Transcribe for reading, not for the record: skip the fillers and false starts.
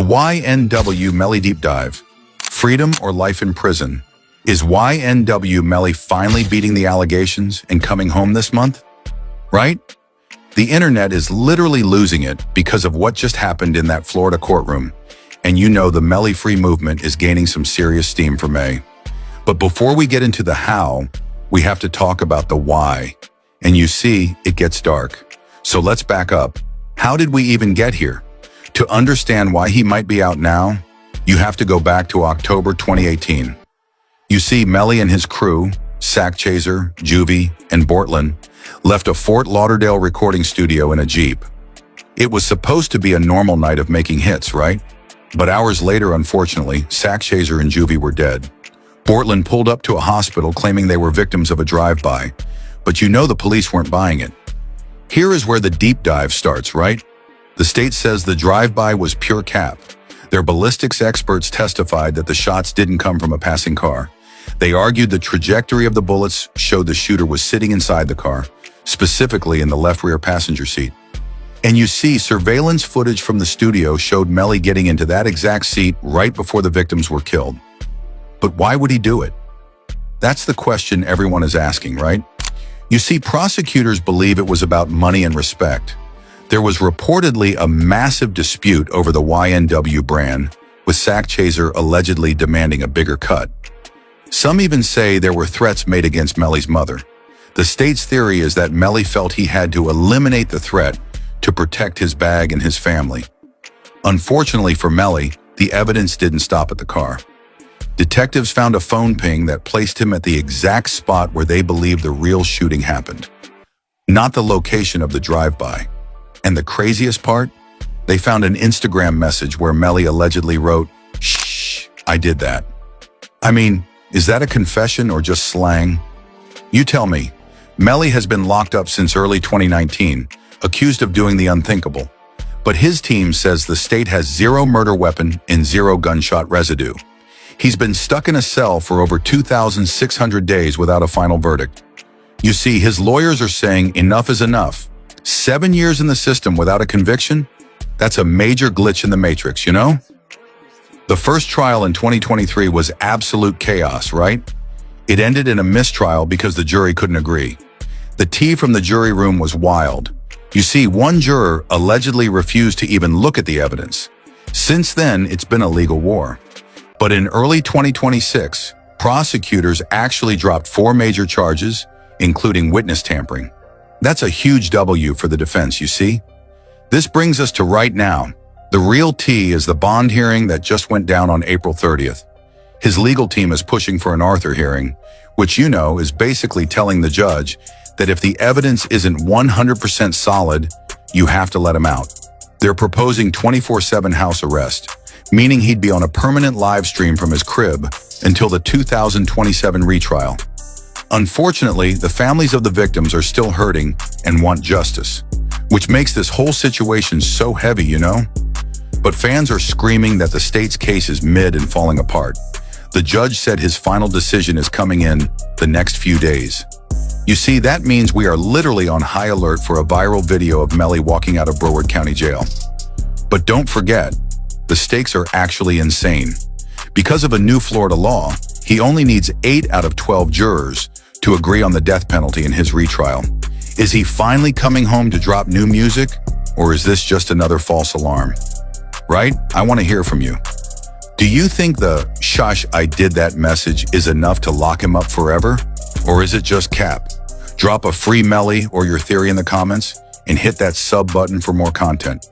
The YNW Melly Deep Dive. Freedom or life in prison? Is YNW Melly finally beating the allegations and coming home this month? Right? The internet is literally losing it because of what just happened in that Florida courtroom. And you know the Melly Free movement is gaining some serious steam for May. But before we get into the how, we have to talk about the why. And you see, it gets dark. So let's back up. How did we even get here? To understand why he might be out now, you have to go back to October 2018. You see, Melly and his crew, Sack Chaser, Juvie, and Bortland, left a Fort Lauderdale recording studio in a Jeep. It was supposed to be a normal night of making hits, right? But hours later, unfortunately, Sack Chaser and Juvie were dead. Bortland pulled up to a hospital claiming they were victims of a drive-by, but you know the police weren't buying it. Here is where the deep dive starts, right? The state says the drive-by was pure cap. Their ballistics experts testified that the shots didn't come from a passing car. They argued the trajectory of the bullets showed the shooter was sitting inside the car, specifically in the left rear passenger seat. And you see, surveillance footage from the studio showed Melly getting into that exact seat right before the victims were killed. But why would he do it? That's the question everyone is asking, right? You see, prosecutors believe it was about money and respect. There was reportedly a massive dispute over the YNW brand, with Sack Chaser allegedly demanding a bigger cut. Some even say there were threats made against Melly's mother. The state's theory is that Melly felt he had to eliminate the threat to protect his bag and his family. Unfortunately for Melly, the evidence didn't stop at the car. Detectives found a phone ping that placed him at the exact spot where they believe the real shooting happened, not the location of the drive-by. And the craziest part? They found an Instagram message where Melly allegedly wrote, "Shh, I did that." I mean, is that a confession or just slang? You tell me. Melly has been locked up since early 2019, accused of doing the unthinkable. But his team says the state has 0 murder weapon and 0 gunshot residue. He's been stuck in a cell for over 2,600 days without a final verdict. You see, his lawyers are saying enough is enough. 7 years in the system without a conviction? That's a major glitch in the matrix, you know? The first trial in 2023 was absolute chaos, right? It ended in a mistrial because the jury couldn't agree. The tea from the jury room was wild. You see, one juror allegedly refused to even look at the evidence. Since then, it's been a legal war. But in early 2026, prosecutors actually dropped 4 major charges, including witness tampering. That's a huge W for the defense, you see? This brings us to right now. The real tea is the bond hearing that just went down on April 30th. His legal team is pushing for an Arthur hearing, which you know is basically telling the judge that if the evidence isn't 100% solid, you have to let him out. They're proposing 24/7 house arrest, meaning he'd be on a permanent live stream from his crib until the 2027 retrial. Unfortunately, the families of the victims are still hurting and want justice, which makes this whole situation so heavy, you know? But fans are screaming that the state's case is mid and falling apart. The judge said his final decision is coming in the next few days. You see, that means we are literally on high alert for a viral video of Melly walking out of Broward County Jail. But don't forget, the stakes are actually insane. Because of a new Florida law, he only needs 8 out of 12 jurors to agree on the death penalty in his retrial. Is he finally coming home to drop new music, or is this just another false alarm? Right? I want to hear from you. Do you think the "shush, I did that" message is enough to lock him up forever? Or is it just cap? Drop a free Melly or your theory in the comments and hit that sub button for more content.